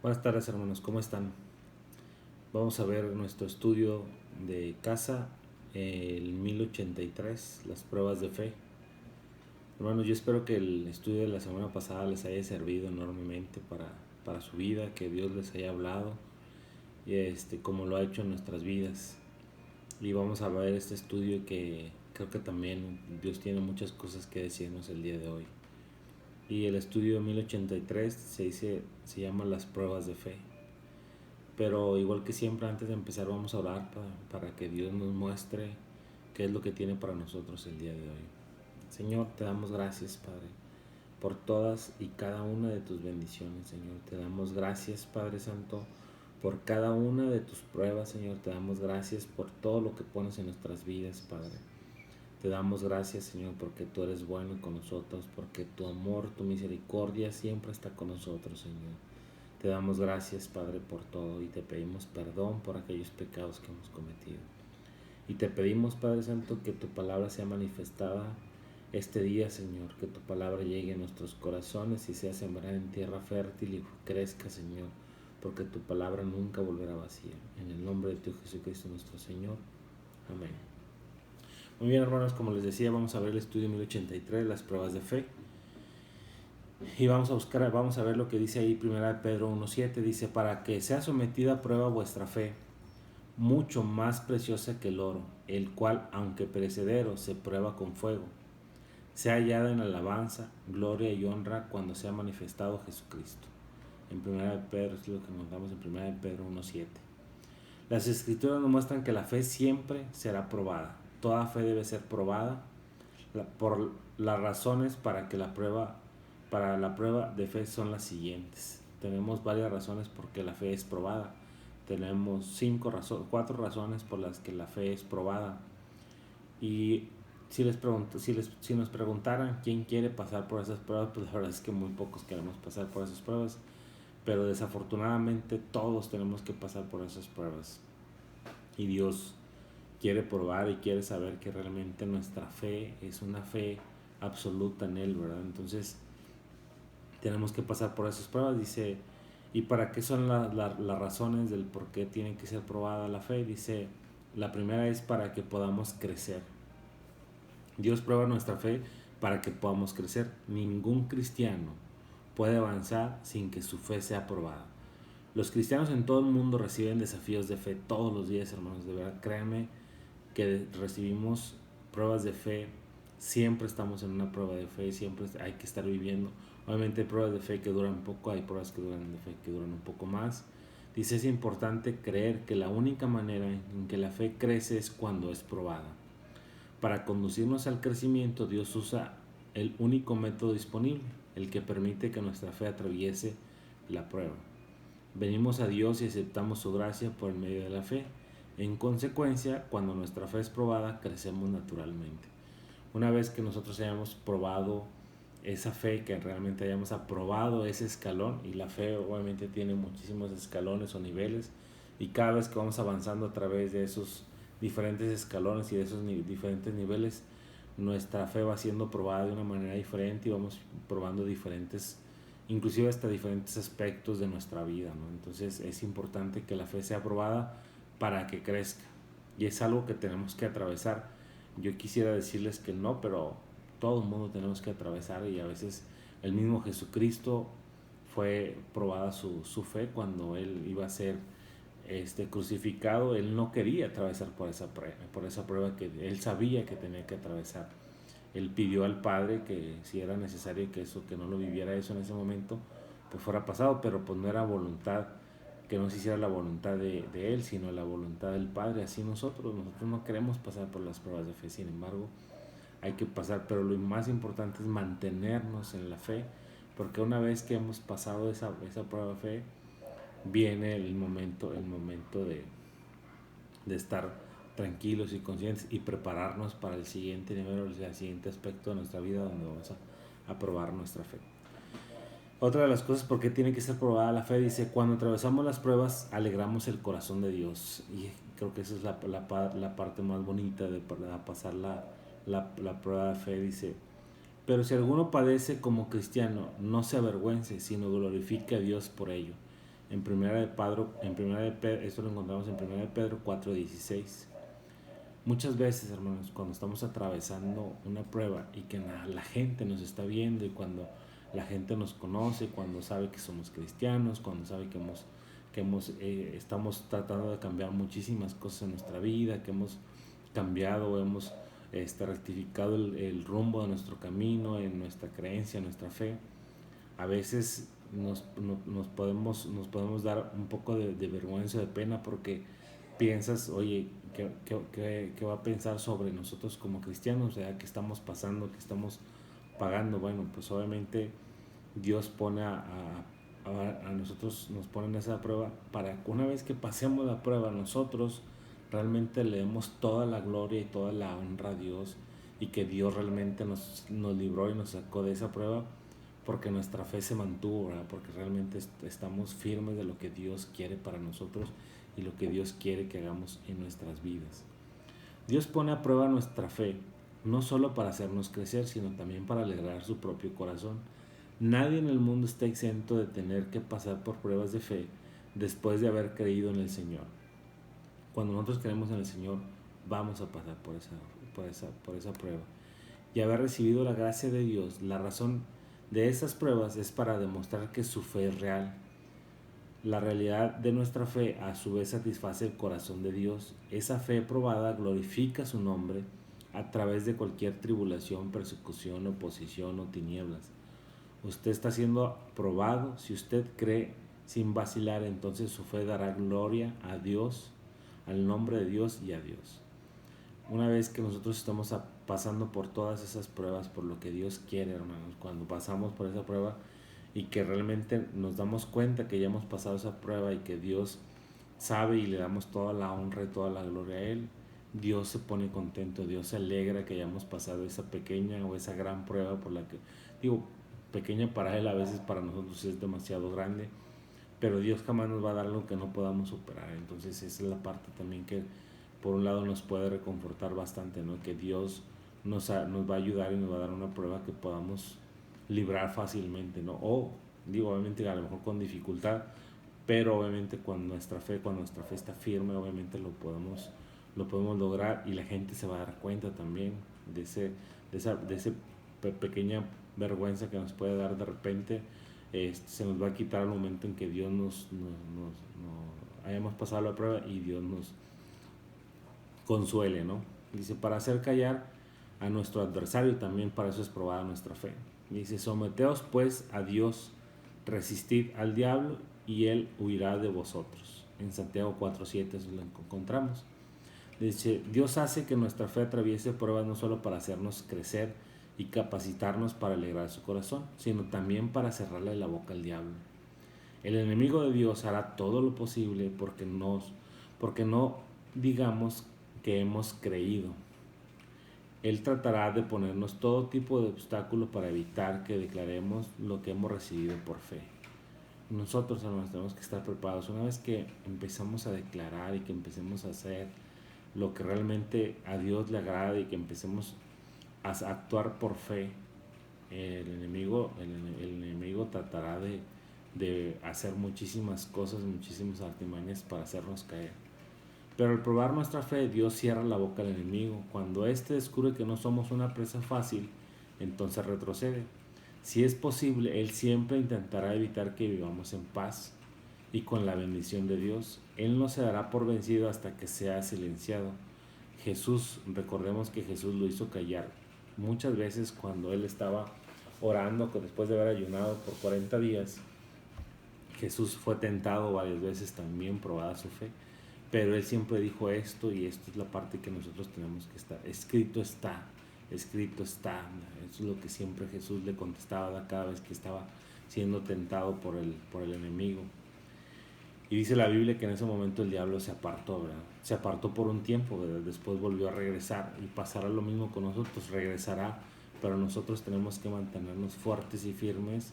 Buenas tardes, hermanos, ¿cómo están? Vamos a ver nuestro estudio de casa, el 1083, las pruebas de fe. Hermanos, yo espero que el estudio de la semana pasada les haya servido enormemente para su vida, que Dios les haya hablado, como lo ha hecho en nuestras vidas. Y vamos a ver este estudio que creo que también Dios tiene muchas cosas que decirnos el día de hoy. Y el estudio 1083 se llama las pruebas de fe. Pero igual que siempre, antes de empezar vamos a orar para que Dios nos muestre qué es lo que tiene para nosotros el día de hoy. Señor, te damos gracias, Padre, por todas y cada una de tus bendiciones, Señor. Te damos gracias, Padre Santo, por cada una de tus pruebas, Señor. Te damos gracias por todo lo que pones en nuestras vidas, Padre. Te damos gracias, Señor, porque tú eres bueno con nosotros, porque tu amor, tu misericordia siempre está con nosotros, Señor. Te damos gracias, Padre, por todo y te pedimos perdón por aquellos pecados que hemos cometido. Y te pedimos, Padre Santo, que tu palabra sea manifestada este día, Señor, que tu palabra llegue a nuestros corazones y sea sembrada en tierra fértil y crezca, Señor, porque tu palabra nunca volverá vacía. En el nombre de tu Jesucristo nuestro Señor. Amén. Muy bien, hermanos, como les decía, vamos a ver el estudio 1083, las pruebas de fe. Y vamos a ver lo que dice ahí 1 Pedro 1:7, dice: para que sea sometida a prueba vuestra fe, mucho más preciosa que el oro, el cual, aunque perecedero, se prueba con fuego, sea hallada en alabanza, gloria y honra cuando sea manifestado Jesucristo. En 1 Pedro es lo que encontramos en 1 Pedro 1:7. Las escrituras nos muestran que la fe siempre será probada. Toda fe debe ser probada por las razones para la prueba de fe son las siguientes. Tenemos varias razones por que la fe es probada. Tenemos 4 razones por las que la fe es probada. Y si nos preguntaran quién quiere pasar por esas pruebas, pues la verdad es que muy pocos queremos pasar por esas pruebas. Pero desafortunadamente todos tenemos que pasar por esas pruebas. Y Dios quiere probar y quiere saber que realmente nuestra fe es una fe absoluta en Él, ¿verdad? Entonces tenemos que pasar por esas pruebas, dice. ¿Y para qué son las razones del por qué tiene que ser probada la fe? Dice, la primera es para que podamos crecer. Dios prueba nuestra fe para que podamos crecer. Ningún cristiano puede avanzar sin que su fe sea probada. Los cristianos en todo el mundo reciben desafíos de fe todos los días, hermanos. De verdad, créanme que recibimos pruebas de fe. Siempre estamos en una prueba de fe, siempre hay que estar viviendo. Obviamente hay pruebas de fe que duran poco, hay pruebas que duran de fe que duran un poco más. Dice, es importante creer que la única manera en que la fe crece es cuando es probada. Para conducirnos al crecimiento, Dios usa el único método disponible, el que permite que nuestra fe atraviese la prueba. Venimos a Dios y aceptamos su gracia por el medio de la fe. En consecuencia, cuando nuestra fe es probada, crecemos naturalmente. Una vez que nosotros hayamos probado esa fe, que realmente hayamos aprobado ese escalón, y la fe obviamente tiene muchísimos escalones o niveles, y cada vez que vamos avanzando a través de esos diferentes escalones y de esos diferentes niveles, nuestra fe va siendo probada de una manera diferente y vamos probando diferentes, inclusive hasta diferentes aspectos de nuestra vida, ¿no? Entonces es importante que la fe sea probada para que crezca, y es algo que tenemos que atravesar. Yo quisiera decirles que no, pero todo el mundo tenemos que atravesar, y a veces el mismo Jesucristo fue probada su fe cuando él iba a ser crucificado. Él no quería atravesar por esa prueba que él sabía que tenía que atravesar. Él pidió al Padre que si era necesario que no lo viviera eso en ese momento, pues fuera pasado, pero pues no era voluntad, que no se hiciera la voluntad de Él, sino la voluntad del Padre. Así nosotros no queremos pasar por las pruebas de fe, sin embargo, hay que pasar, pero lo más importante es mantenernos en la fe, porque una vez que hemos pasado esa prueba de fe, viene el momento de estar tranquilos y conscientes y prepararnos para el siguiente nivel o el siguiente aspecto de nuestra vida donde vamos a probar nuestra fe. Otra de las cosas por qué tiene que ser probada la fe, dice, cuando atravesamos las pruebas alegramos el corazón de Dios, y creo que esa es la parte más bonita de pasar la prueba de fe. Dice, pero si alguno padece como cristiano, no se avergüence, sino glorifique a Dios por ello. esto lo encontramos en 1 de Pedro 4:16. Muchas veces, hermanos, cuando estamos atravesando una prueba y que la gente nos está viendo y cuando la gente nos conoce, cuando sabe que somos cristianos, cuando sabe que estamos tratando de cambiar muchísimas cosas en nuestra vida, que hemos cambiado, hemos rectificado el rumbo de nuestro camino, en nuestra creencia, en nuestra fe, a veces nos podemos dar un poco de vergüenza, de pena, porque piensas, oye, ¿qué va a pensar sobre nosotros como cristianos? O sea, ¿qué estamos pasando? ¿Qué estamos pagando? Bueno, pues obviamente Dios pone a nosotros, nos pone en esa prueba para que una vez que pasemos la prueba, nosotros realmente le demos toda la gloria y toda la honra a Dios, y que Dios realmente nos libró y nos sacó de esa prueba, porque nuestra fe se mantuvo, ¿verdad? Porque realmente estamos firmes de lo que Dios quiere para nosotros y lo que Dios quiere que hagamos en nuestras vidas. Dios pone a prueba nuestra fe, no solo para hacernos crecer, sino también para alegrar su propio corazón. Nadie en el mundo está exento de tener que pasar por pruebas de fe después de haber creído en el Señor. Cuando nosotros creemos en el Señor, vamos a pasar por esa prueba. Y haber recibido la gracia de Dios, la razón de esas pruebas es para demostrar que su fe es real. La realidad de nuestra fe a su vez satisface el corazón de Dios. Esa fe probada glorifica su nombre a través de cualquier tribulación, persecución, oposición o tinieblas. Usted está siendo probado. Si usted cree sin vacilar, entonces su fe dará gloria a Dios, al nombre de Dios y a Dios. Una vez que nosotros estamos pasando por todas esas pruebas, por lo que Dios quiere, hermanos, cuando pasamos por esa prueba y que realmente nos damos cuenta que ya hemos pasado esa prueba y que Dios sabe y le damos toda la honra y toda la gloria a Él, Dios se pone contento, Dios se alegra que hayamos pasado esa pequeña o esa gran prueba, por la que, digo, pequeña para Él, a veces para nosotros es demasiado grande, pero Dios jamás nos va a dar algo que no podamos superar. Entonces esa es la parte también que por un lado nos puede reconfortar bastante, ¿no? Que Dios nos va a ayudar y nos va a dar una prueba que podamos librar fácilmente, ¿no? O digo, obviamente a lo mejor con dificultad, pero obviamente cuando nuestra fe está firme, obviamente lo podemos lograr, y la gente se va a dar cuenta también de esa pequeña vergüenza que nos puede dar de repente. Se nos va a quitar al momento en que Dios nos hayamos pasado la prueba y Dios nos consuele, ¿no? Dice, para hacer callar a nuestro adversario, y también para eso es probada nuestra fe. Dice, someteos pues a Dios, resistid al diablo y él huirá de vosotros. En Santiago 4:7 eso lo encontramos. Dice, Dios hace que nuestra fe atraviese pruebas no solo para hacernos crecer y capacitarnos para alegrar su corazón, sino también para cerrarle la boca al diablo. El enemigo de Dios hará todo lo posible porque no digamos que hemos creído. Él tratará de ponernos todo tipo de obstáculos para evitar que declaremos lo que hemos recibido por fe. Nosotros, hermanos, tenemos que estar preparados. Una vez que empezamos a declarar y que empecemos a hacer lo que realmente a Dios le agrada y que empecemos a actuar por fe, el enemigo tratará de hacer muchísimas cosas, muchísimas artimañas para hacernos caer. Pero al probar nuestra fe, Dios cierra la boca al enemigo. Cuando éste descubre que no somos una presa fácil, entonces retrocede. Si es posible, Él siempre intentará evitar que vivamos en paz y con la bendición de Dios. Él no se dará por vencido hasta que sea silenciado. Recordemos que Jesús lo hizo callar muchas veces cuando Él estaba orando, después de haber ayunado por 40 días. Jesús fue tentado varias veces, también probada su fe, pero Él siempre dijo esto, y esto es la parte que nosotros tenemos que estar. Escrito está. Eso es lo que siempre Jesús le contestaba cada vez que estaba siendo tentado por el enemigo. Y dice la Biblia que en ese momento el diablo se apartó, ¿verdad? Se apartó por un tiempo, ¿verdad? Después volvió a regresar, y pasará lo mismo con nosotros, regresará, pero nosotros tenemos que mantenernos fuertes y firmes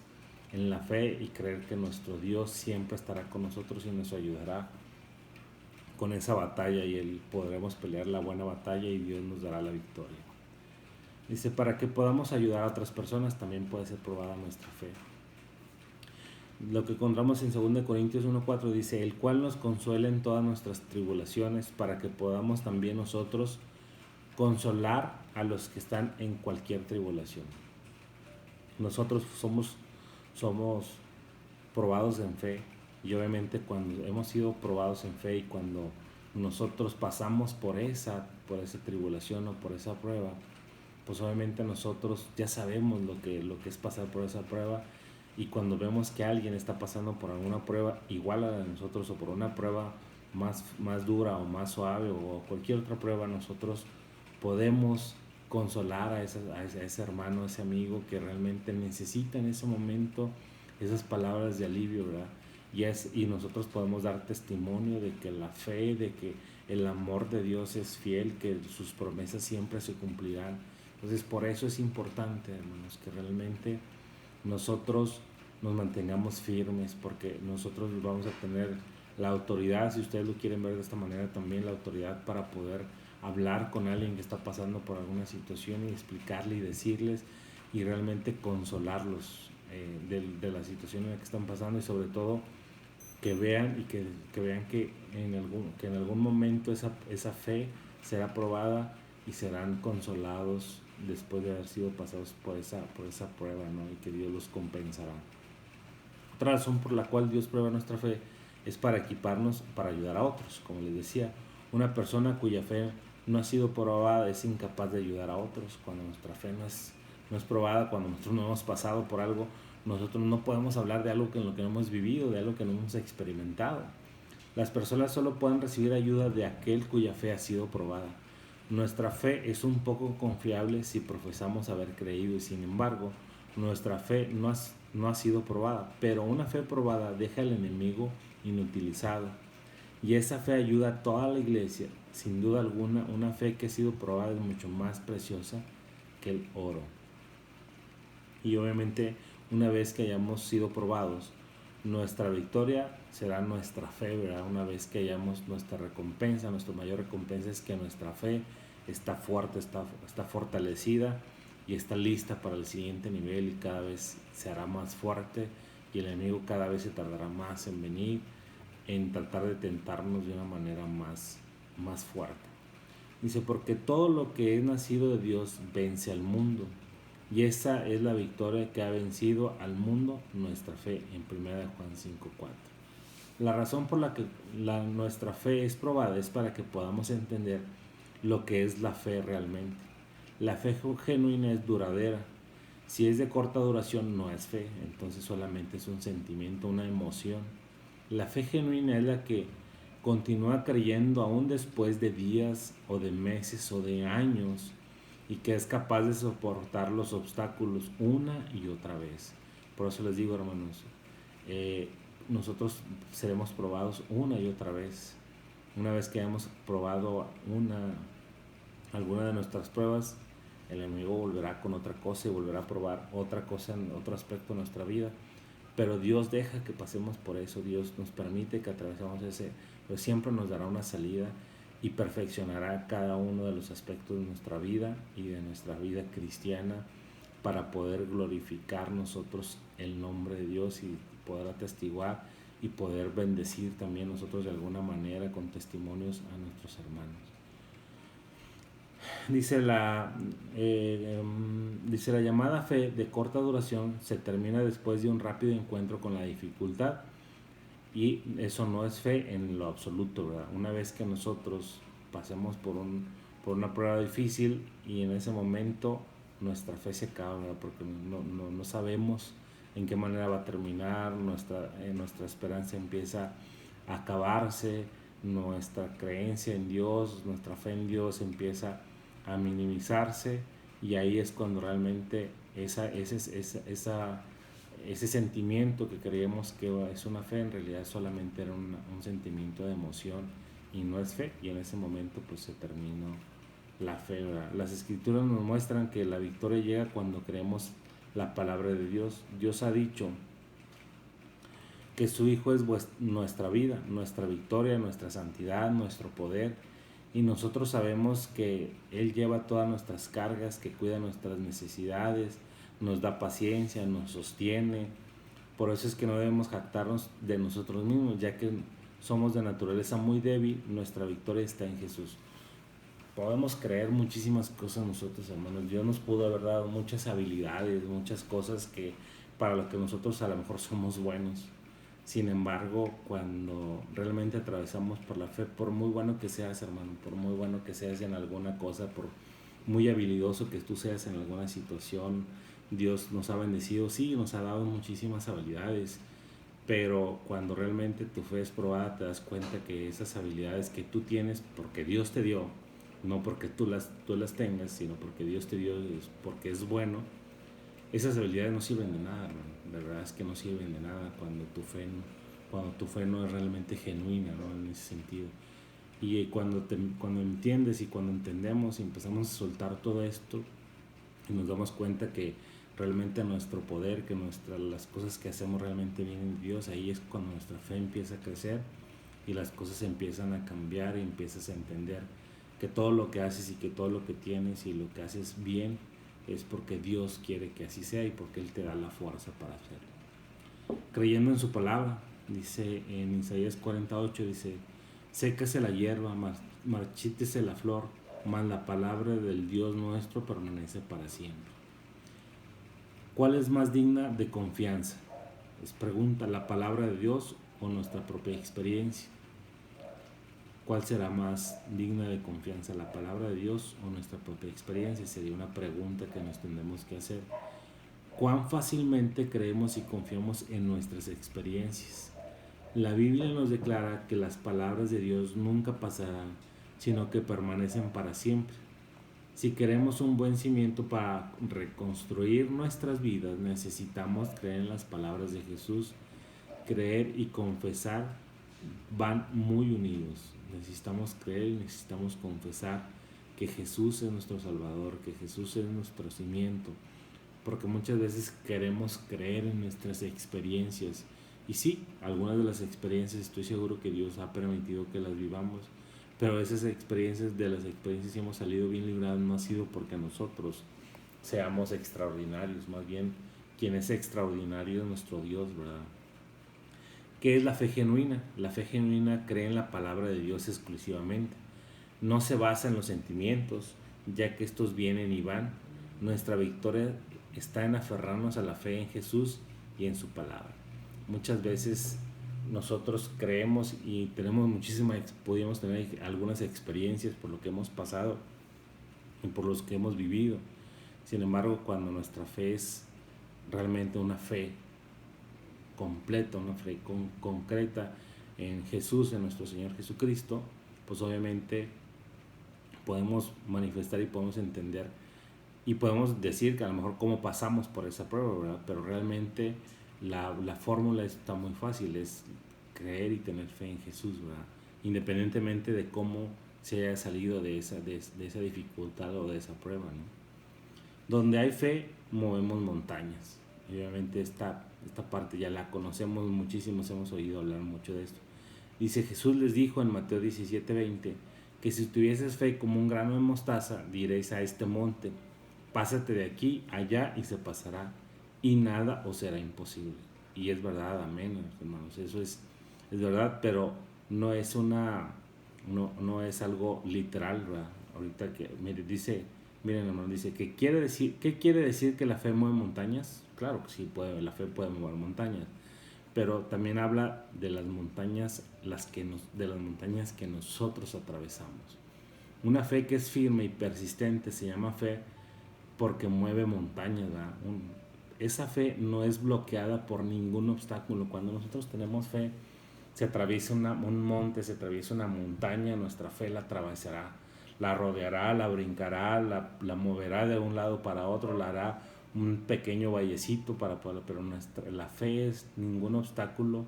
en la fe y creer que nuestro Dios siempre estará con nosotros y nos ayudará con esa batalla, y Él podremos pelear la buena batalla y Dios nos dará la victoria. Dice, para que podamos ayudar a otras personas también puede ser probada nuestra fe. Lo que encontramos en 2 Corintios 1:4 dice, el cual nos consuela en todas nuestras tribulaciones para que podamos también nosotros consolar a los que están en cualquier tribulación. Nosotros somos probados en fe, y obviamente cuando hemos sido probados en fe y cuando nosotros pasamos por esa tribulación o por esa prueba, pues obviamente nosotros ya sabemos lo que es pasar por esa prueba, y cuando vemos que alguien está pasando por alguna prueba igual a la de nosotros o por una prueba más dura o más suave o cualquier otra prueba, nosotros podemos consolar a ese hermano, a ese amigo que realmente necesita en ese momento esas palabras de alivio, ¿verdad? Y nosotros podemos dar testimonio de que la fe, de que el amor de Dios es fiel, que sus promesas siempre se cumplirán. Entonces por eso es importante, hermanos, que realmente nosotros nos mantengamos firmes, porque nosotros vamos a tener la autoridad, si ustedes lo quieren ver de esta manera, también la autoridad para poder hablar con alguien que está pasando por alguna situación y explicarle y decirles y realmente consolarlos de la situación en la que están pasando, y sobre todo que vean que en algún momento esa fe será probada y serán consolados después de haber sido pasados por esa prueba, ¿no? Y que Dios los compensará. Otra razón por la cual Dios prueba nuestra fe es para equiparnos para ayudar a otros. Como les decía, una persona cuya fe no ha sido probada es incapaz de ayudar a otros. Cuando nuestra fe no es probada, cuando nosotros no hemos pasado por algo, nosotros no podemos hablar de algo en lo que no hemos vivido, de algo que no hemos experimentado. Las personas solo pueden recibir ayuda de aquel cuya fe ha sido probada. Nuestra fe es un poco confiable si profesamos haber creído, y sin embargo, nuestra fe no ha sido probada, pero una fe probada deja al enemigo inutilizado, y esa fe ayuda a toda la iglesia. Sin duda alguna, una fe que ha sido probada es mucho más preciosa que el oro. Y obviamente, una vez que hayamos sido probados, nuestra victoria será nuestra fe, ¿verdad? Una vez que hayamos nuestra recompensa, nuestra mayor recompensa es que nuestra fe está fuerte, está fortalecida y está lista para el siguiente nivel, y cada vez se hará más fuerte, y el enemigo cada vez se tardará más en venir, en tratar de tentarnos de una manera más fuerte. Dice, porque todo lo que es nacido de Dios vence al mundo, y esa es la victoria que ha vencido al mundo, nuestra fe, en 1 Juan 5:4. La razón por la que nuestra fe es probada es para que podamos entender lo que es la fe realmente. La fe genuina es duradera. Si es de corta duración, no es fe, entonces solamente es un sentimiento, una emoción. La fe genuina es la que continúa creyendo aún después de días o de meses o de años, y que es capaz de soportar los obstáculos una y otra vez. Por eso les digo, hermanos, nosotros seremos probados una y otra vez. Una vez que hayamos probado alguna de nuestras pruebas, el enemigo volverá con otra cosa y volverá a probar otra cosa en otro aspecto de nuestra vida. Pero Dios deja que pasemos por eso, Dios nos permite que atravesemos pero siempre nos dará una salida y perfeccionará cada uno de los aspectos de nuestra vida y de nuestra vida cristiana, para poder glorificar nosotros el nombre de Dios y poder atestiguar y poder bendecir también nosotros de alguna manera con testimonios a nuestros hermanos. Dice la llamada fe de corta duración se termina después de un rápido encuentro con la dificultad, y eso no es fe en lo absoluto, ¿verdad? Una vez que nosotros pasemos por una prueba difícil, y en ese momento nuestra fe se acaba, ¿verdad? Porque no sabemos en qué manera va a terminar, nuestra esperanza empieza a acabarse, nuestra creencia en Dios, nuestra fe en Dios empieza a minimizarse, y ahí es cuando realmente ese sentimiento que creemos que es una fe, en realidad solamente era un sentimiento de emoción y no es fe, y en ese momento pues se terminó la fe, ¿verdad? Las escrituras nos muestran que la victoria llega cuando creemos la palabra de Dios. Dios ha dicho que su Hijo es nuestra vida, nuestra victoria, nuestra santidad, nuestro poder, y nosotros sabemos que Él lleva todas nuestras cargas, que cuida nuestras necesidades, nos da paciencia, nos sostiene. Por eso es que no debemos jactarnos de nosotros mismos, ya que somos de naturaleza muy débil, nuestra victoria está en Jesús. Podemos creer muchísimas cosas nosotros, hermanos. Dios nos pudo haber dado muchas habilidades, muchas cosas que para lo que nosotros a lo mejor somos buenos. Sin embargo, cuando realmente atravesamos por la fe, por muy bueno que seas, hermano, por muy bueno que seas en alguna cosa, por muy habilidoso que tú seas en alguna situación, Dios nos ha bendecido, sí, nos ha dado muchísimas habilidades, pero cuando realmente tu fe es probada, te das cuenta que esas habilidades que tú tienes, porque Dios te dio, no porque tú las tengas, sino porque Dios te dio, porque es bueno, esas habilidades no sirven de nada, hermano. La verdad es que no sirven de nada cuando tu fe no es realmente genuina, ¿no? En ese sentido. Y cuando entiendes y cuando entendemos y empezamos a soltar todo esto y nos damos cuenta que realmente nuestro poder, que las cosas que hacemos realmente vienen de Dios, ahí es cuando nuestra fe empieza a crecer y las cosas empiezan a cambiar y empiezas a entender que todo lo que haces y que todo lo que tienes y lo que haces bien es porque Dios quiere que así sea y porque Él te da la fuerza para hacerlo. Creyendo en su palabra, dice en Isaías 48, dice, sécase la hierba, marchítese la flor, mas la palabra del Dios nuestro permanece para siempre. ¿Cuál es más digna de confianza? Es pregunta, ¿la palabra de Dios o nuestra propia experiencia? ¿Cuál será más digna de confianza, la palabra de Dios o nuestra propia experiencia? Sería una pregunta que nos tendremos que hacer. ¿Cuán fácilmente creemos y confiamos en nuestras experiencias? La Biblia nos declara que las palabras de Dios nunca pasarán, sino que permanecen para siempre. Si queremos un buen cimiento para reconstruir nuestras vidas, necesitamos creer en las palabras de Jesús. Creer y confesar van muy unidos. Necesitamos creer y necesitamos confesar que Jesús es nuestro Salvador, que Jesús es nuestro cimiento, porque muchas veces queremos creer en nuestras experiencias. Y sí, algunas de las experiencias estoy seguro que Dios ha permitido que las vivamos, pero esas experiencias, de las experiencias hemos salido bien librados, no ha sido porque nosotros seamos extraordinarios, más bien quien es extraordinario es nuestro Dios, ¿verdad? ¿Qué es la fe genuina? La fe genuina cree en la palabra de Dios exclusivamente. No se basa en los sentimientos, ya que estos vienen y van. Nuestra victoria está en aferrarnos a la fe en Jesús y en su palabra. Muchas veces nosotros creemos y podríamos tener algunas experiencias por lo que hemos pasado y por los que hemos vivido. Sin embargo, cuando nuestra fe es realmente una fe completa, una fe concreta en Jesús, en nuestro Señor Jesucristo, pues obviamente podemos manifestar y podemos entender y podemos decir que a lo mejor cómo pasamos por esa prueba, ¿verdad? Pero realmente la fórmula está muy fácil, es creer y tener fe en Jesús, ¿verdad? Independientemente de cómo se haya salido de esa dificultad o de esa prueba, ¿no? Donde hay fe, movemos montañas. Y obviamente esta parte ya la conocemos muchísimo, hemos oído hablar mucho de esto. Dice, Jesús les dijo en Mateo 17:20, que si tuvieses fe como un grano de mostaza, diréis a este monte, pásate de aquí allá y se pasará, y nada os será imposible. Y es verdad, amén, hermanos, eso es verdad, pero no es no es algo literal, ¿verdad? Ahorita que miren hermanos, dice, ¿qué quiere decir que la fe mueve montañas? Claro que sí, la fe puede mover montañas, pero también habla de las montañas, de las montañas que nosotros atravesamos. Una fe que es firme y persistente se llama fe porque mueve montañas, ¿verdad? Esa fe no es bloqueada por ningún obstáculo. Cuando nosotros tenemos fe, se atraviesa un monte, se atraviesa una montaña, nuestra fe la atravesará, la rodeará, la brincará, la moverá de un lado para otro, la hará un pequeño vallecito pero la fe es, ningún obstáculo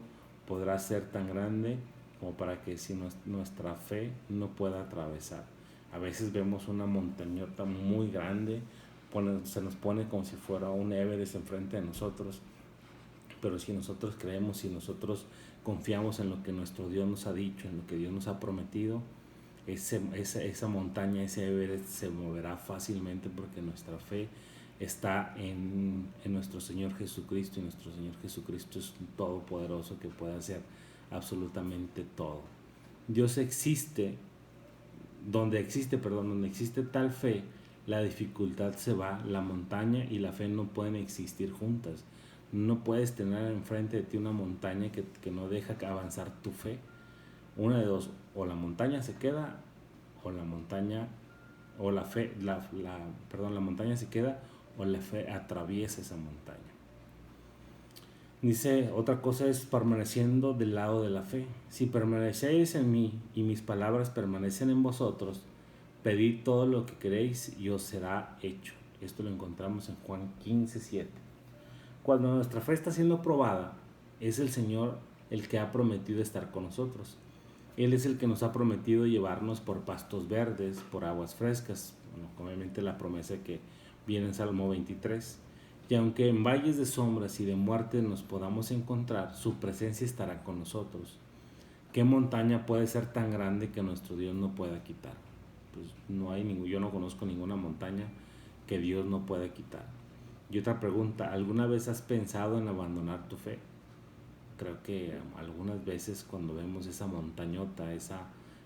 podrá ser tan grande como para que si nuestra fe no pueda atravesar. A veces vemos una montañota muy grande, se nos pone como si fuera un Everest enfrente de nosotros, pero si nosotros creemos, si nosotros confiamos en lo que nuestro Dios nos ha dicho, en lo que Dios nos ha prometido, esa montaña, ese Everest se moverá fácilmente porque nuestra fe está en nuestro Señor Jesucristo, y nuestro Señor Jesucristo es un todopoderoso que puede hacer absolutamente todo. Dios existe, donde existe tal fe, la dificultad se va, la montaña y la fe no pueden existir juntas. No puedes tener enfrente de ti una montaña que no deja avanzar tu fe. Una de dos, o la montaña se queda, o la montaña, o la fe, la montaña se queda, o la fe atraviesa esa montaña. Dice, otra cosa es permaneciendo del lado de la fe. Si permanecéis en mí y mis palabras permanecen en vosotros, pedid todo lo que queréis y os será hecho. Esto lo encontramos en Juan 15:7. Cuando nuestra fe está siendo probada, es el Señor el que ha prometido estar con nosotros. Él es el que nos ha prometido llevarnos por pastos verdes, por aguas frescas. Bueno, obviamente la promesa que viene en Salmo 23. Y aunque en valles de sombras y de muerte nos podamos encontrar, su presencia estará con nosotros. ¿Qué montaña puede ser tan grande que nuestro Dios no pueda quitar? Pues no hay yo no conozco ninguna montaña que Dios no pueda quitar. Y otra pregunta, ¿alguna vez has pensado en abandonar tu fe? Creo que algunas veces cuando vemos esa montañota,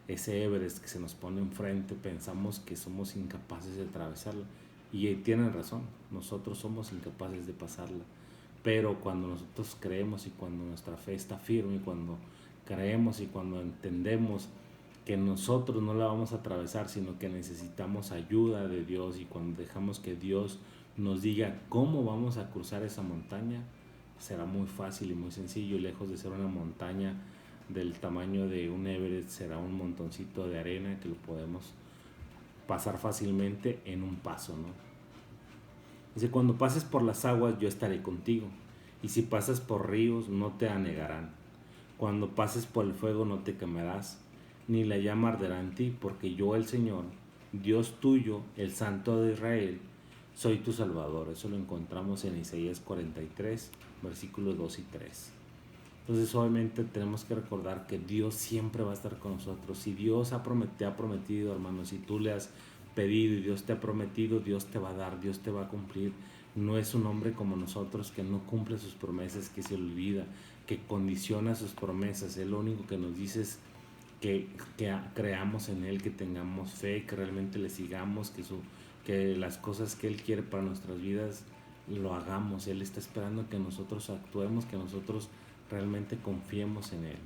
ese Everest que se nos pone enfrente, pensamos que somos incapaces de atravesarla. Y tienen razón, nosotros somos incapaces de pasarla. Pero cuando nosotros creemos y cuando nuestra fe está firme, y cuando creemos y cuando entendemos que nosotros no la vamos a atravesar, sino que necesitamos ayuda de Dios, y cuando dejamos que Dios nos diga cómo vamos a cruzar esa montaña, será muy fácil y muy sencillo. Lejos de ser una montaña del tamaño de un Everest, será un montoncito de arena que lo podemos pasar fácilmente en un paso, ¿no? Dice, cuando pases por las aguas yo estaré contigo, y si pasas por ríos no te anegarán. Cuando pases por el fuego no te quemarás, ni la llama arderá en ti, porque yo, el Señor, Dios tuyo, el Santo de Israel, soy tu Salvador. Eso lo encontramos en Isaías 43, versículos 2 y 3. Entonces obviamente tenemos que recordar que Dios siempre va a estar con nosotros. Si Dios te ha prometido, hermanos, si tú le has pedido y Dios te ha prometido, Dios te va a dar, Dios te va a cumplir. No es un hombre como nosotros que no cumple sus promesas, que se olvida, que condiciona sus promesas. Él lo único que nos dice es que creamos en Él, que tengamos fe, que realmente le sigamos, que las cosas que Él quiere para nuestras vidas lo hagamos. Él está esperando que nosotros actuemos, que nosotros realmente confiemos en Él.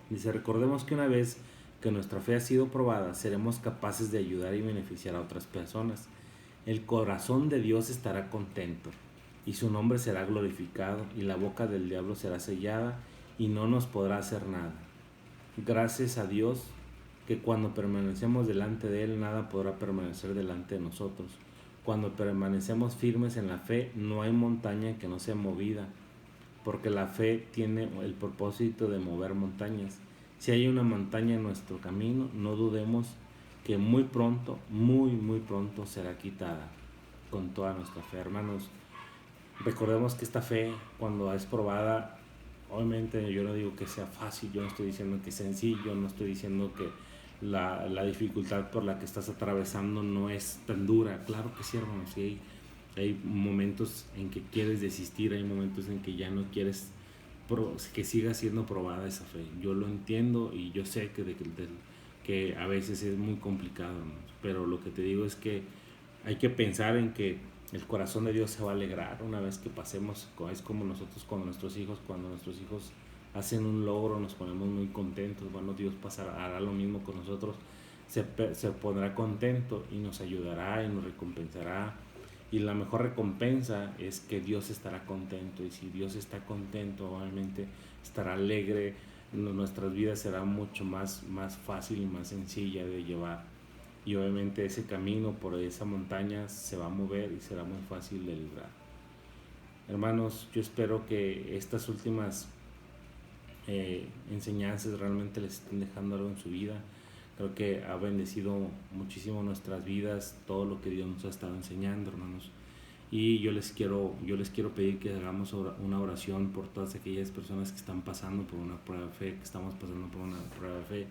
Dice, recordemos que una vez que nuestra fe ha sido probada, seremos capaces de ayudar y beneficiar a otras personas. El corazón de Dios estará contento y su nombre será glorificado, y la boca del diablo será sellada y no nos podrá hacer nada. Gracias a Dios que cuando permanecemos delante de Él, nada podrá permanecer delante de nosotros. Cuando permanecemos firmes en la fe, no hay montaña que no sea movida, porque la fe tiene el propósito de mover montañas. Si hay una montaña en nuestro camino, no dudemos que muy pronto será quitada con toda nuestra fe. Hermanos, recordemos que esta fe, cuando es probada, obviamente yo no digo que sea fácil, yo no estoy diciendo que es sencillo, no estoy diciendo que la dificultad por la que estás atravesando no es tan dura. Claro que sí, hermanos, sí, hay momentos en que quieres desistir, hay momentos en que ya no quieres que siga siendo probada esa fe. Yo lo entiendo y yo sé que a veces es muy complicado, ¿no? Pero lo que te digo es que hay que pensar en que el corazón de Dios se va a alegrar una vez que pasemos. Es como nosotros cuando nuestros hijos hacen un logro, nos ponemos muy contentos. Bueno, Dios hará lo mismo con nosotros. Se pondrá contento y nos ayudará y nos recompensará. Y la mejor recompensa es que Dios estará contento, y si Dios está contento, obviamente estará alegre. Nuestras vidas será mucho más fácil y más sencilla de llevar, y obviamente ese camino por esa montaña se va a mover y será muy fácil de librar. Hermanos, yo espero que estas últimas enseñanzas realmente les estén dejando algo en su vida. Creo que ha bendecido muchísimo nuestras vidas todo lo que Dios nos ha estado enseñando, hermanos. Y yo les quiero pedir que hagamos una oración por todas aquellas personas que están pasando por una prueba de fe, que estamos pasando por una prueba de fe.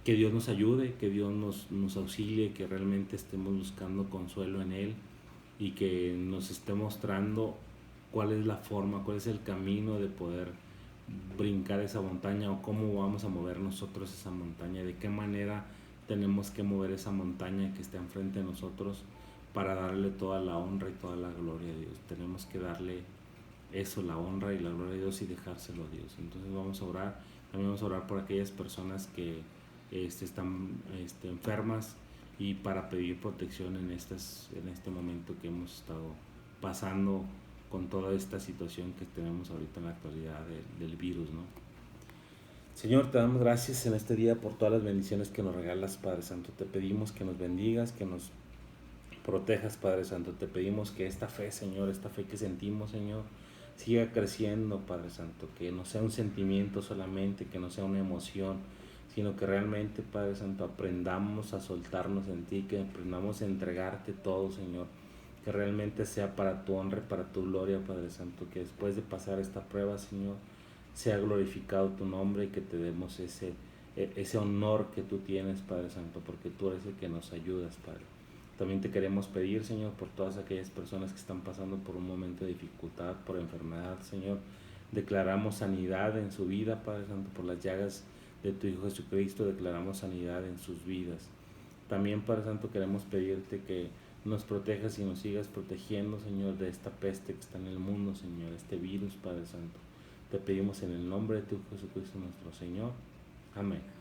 Que Dios nos ayude, que Dios nos auxilie, que realmente estemos buscando consuelo en Él, y que nos esté mostrando cuál es la forma, cuál es el camino de poder brincar esa montaña, o cómo vamos a mover nosotros esa montaña, de qué manera tenemos que mover esa montaña que está enfrente de nosotros para darle toda la honra y toda la gloria a Dios. Tenemos que darle eso, la honra y la gloria a Dios, y dejárselo a Dios. Entonces vamos a orar. También vamos a orar por aquellas personas que están enfermas, y para pedir protección en este momento que hemos estado pasando con toda esta situación que tenemos ahorita en la actualidad del virus, ¿no? Señor, te damos gracias en este día por todas las bendiciones que nos regalas, Padre Santo. Te pedimos que nos bendigas, que nos protejas, Padre Santo. Te pedimos que esta fe, Señor, esta fe que sentimos, Señor, siga creciendo, Padre Santo. Que no sea un sentimiento solamente, que no sea una emoción, sino que realmente, Padre Santo, aprendamos a soltarnos en ti, que aprendamos a entregarte todo, Señor. Que realmente sea para tu honra y para tu gloria, Padre Santo. Que después de pasar esta prueba, Señor, sea glorificado tu nombre, y que te demos ese honor que tú tienes, Padre Santo, porque tú eres el que nos ayudas, Padre. También te queremos pedir, Señor, por todas aquellas personas que están pasando por un momento de dificultad, por enfermedad, Señor. Declaramos sanidad en su vida, Padre Santo, por las llagas de tu Hijo Jesucristo. Declaramos sanidad en sus vidas. También, Padre Santo, queremos pedirte que nos protejas y nos sigas protegiendo, Señor, de esta peste que está en el mundo, Señor, este virus, Padre Santo. Te pedimos en el nombre de tu Hijo Jesucristo nuestro Señor. Amén.